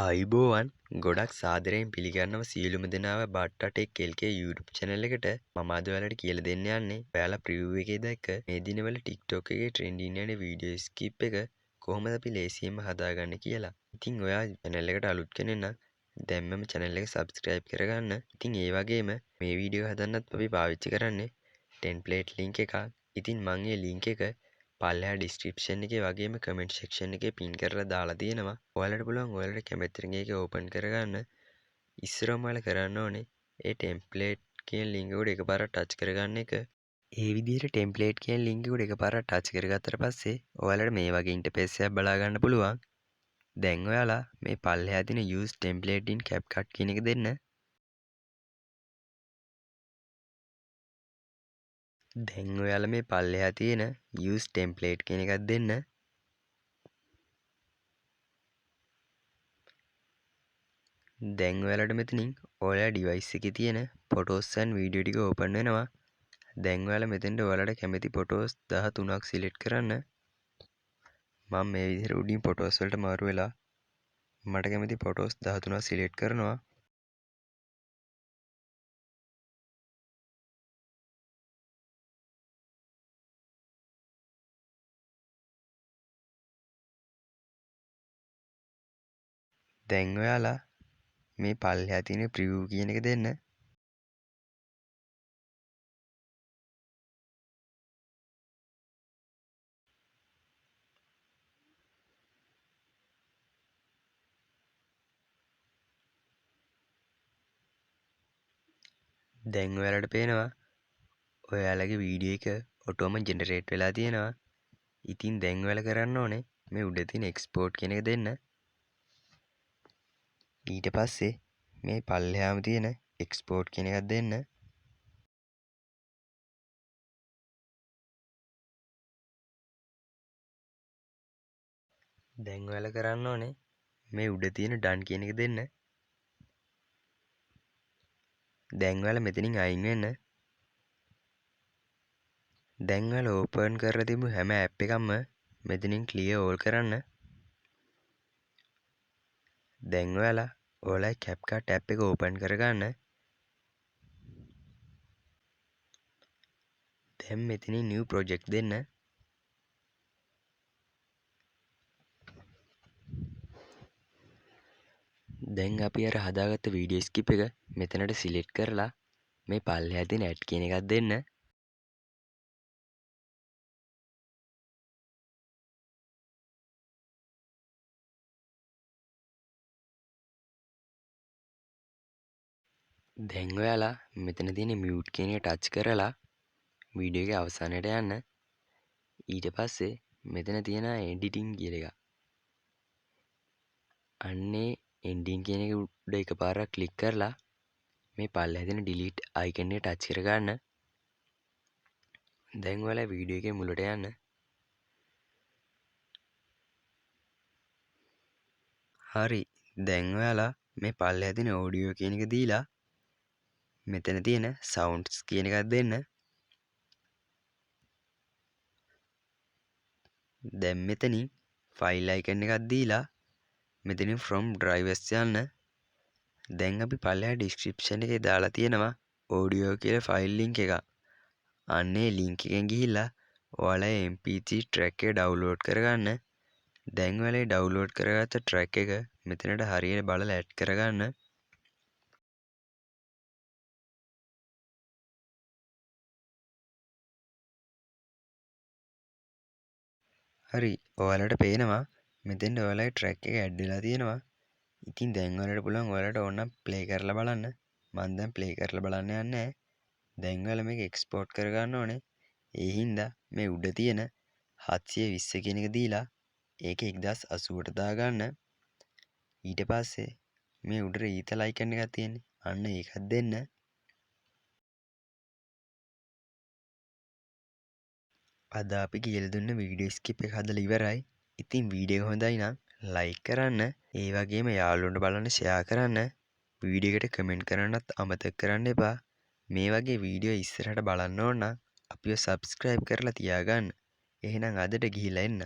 ආයුබෝවන් ගොඩක් සාදරයෙන් පිළිගන්නවා සියලුම දෙනාව BATTA Tech LK YouTube channel එකට. මම අද ඔයාලට කියලා දෙන්න යන්නේ ඔයාලා preview එකේ දැක්ක මේ දිනවල TikTok එකේ trending යන video skip එක කොහොමද අපි ලේසියෙන්ම හදාගන්නේ කියලා. ඉතින් ඔයා channel එකට අලුත් කෙනෙක් නම් දැන්මම channel එක subscribe කරගන්න. ඉතින් ඒ වගේම මේ වීඩියෝ හදන්නත් අපි පාවිච්චි කරන්නේ template link එකක්. ඉතින් මම මේ link එක පල්ලෙහා description එකේ වගේම comment section එකේ pin කරලා දාලා තියෙනවා. ඔයාලට පුළුවන් ඔයාලට කැමති නම් ඒක open කරගන්න. ඉස්සරම ඔයාලා කරන්න ඕනේ ඒ template කියන link එකට එකපාරක් touch කරගන්න එක. ඒ විදිහට template කියන link එකට එකපාරක් touch කරගත්තට පස්සේ ඔයාලට මේ වගේ interface එකක් බලා ගන්න පුළුවන්. දැන් ඔයාලා මේ පල්ලෙහා තියෙන use template in CapCut කියන එක දෙන්න. දැන් ඔයාලා මේ පල්ලෙහා තියෙන use template කියන එකක් දෙන්න. දැන් ඔයාලට මෙතනින් ඔයාලා device එකේ තියෙන photos and video ටික open වෙනවා. දැන් ඔයාලා මෙතෙන්ට ඔයාලට කැමති photos 13ක් select කරන්න. මම මේ විදිහට උඩින් photos වලට මාරු වෙලා මට කැමති photos 13ක් select කරනවා. දැන් ඔයාලා මේ පල්ලෙහා තියෙන preview කියන එක දෙන්න. දැන් ඔයාලට පේනවා ඔයාලගේ වීඩියෝ එක ඔටෝම ජෙනරේට් වෙලා තියෙනවා. ඉතින් දැන් ඔයාලා කරන්න ඕනේ මේ උඩ තියෙන export කියන එක දෙන්න. ඊට පස්සේ මේ පල්ලෙහාම තියෙන export කියන එකක් දෙන්න. දැන් ඔයාලා කරන්න ඕනේ මේ උඩ තියෙන done කියන එක දෙන්න. දැන් ඔයාලා මෙතනින් අයින් වෙන්න. දැන් ඔයාලා ඕපන් කරලා තිබු හැම ඇප් එකක්ම මෙතනින් ක්ලියර් ඕල් කරන්න. දැන් ඔයාලා CapCut app එක ඕපන් කරගන්න. දැන් මෙතනින් new project දෙන්න. දැන් අපි අර හදාගත්ත video skip එක මෙතනට select කරලා මේ පල්ලෙහා තියෙන add කියන එකක් දෙන්න. දැන් ඔයාලා මෙතන තියෙන mute කියන එක touch කරලා වීඩියෝ එකේ අවසානයට යන්න. ඊට පස්සේ මෙතන තියෙන editing කියන එක. අන්නේ ending කියන එක උඩ එකපාරක් ක්ලික් කරලා මේ පල්ලෙහා තියෙන delete icon එක touch කරගන්න. දැන් ඔයාලා වීඩියෝ එකේ මුලට යන්න. හරි. දැන් ඔයාලා මේ පල්ලෙහා තියෙන audio කියන එක දීලා මෙතන තියෙන sounds කියන එකක් දෙන්න. දැන් මෙතනින් file icon එකක් දීලා මෙතනින් from drivers යන්න. දැන් අපි පල්ලෙහා description එකේ දාලා තියෙනවා audio කියලා file link එකක්. අන්නේ link එකෙන් ගිහිල්ලා ඔයාලා mp3 track එක download කරගන්න. දැන් ඔයාලා download කරගත්ත track එක මෙතනට හරියට බලලා add කරගන්න. හරි. ඔයාලට පේනවා මෙතෙන්ට ඔයාලගේ track එක add වෙලා තියෙනවා. ඉතින් දැන් ඔයාලට පුළුවන් ඔයාලට ඕන නම් play කරලා බලන්න. මම දැන් play කරලා බලන්න යන්නේ. දැන් ඔයාලා මේක export කරගන්න ඕනේ. ඒ හින්දා මේ උඩ තියෙන 720 කියන එක දීලා ඒක 1080ට දාගන්න. ඊට පස්සේ මේ උඩට ඊතල icon එකක් තියෙන්නේ. අන්න ඒකත් දෙන්න. අද අපි කියලා දුන්න වීඩියෝ ස්කිප් එක හදලා ඉවරයි. ඉතින් වීඩියෝ එක හොඳයි නම් ලයික් කරන්න. ඒ වගේම යාළුවන්ට බලන්න ෂෙයා කරන්න. වීඩියෝ එකට කමෙන්ට් කරන්නත් අමතක කරන්න එපා. මේ වගේ වීඩියෝ ඉස්සරහට බලන්න ඕන නම් අපිව සබ්ස්ක්‍රයිබ් කරලා තියාගන්න. එහෙනම් අදට ගිහිල්ලා එන්න.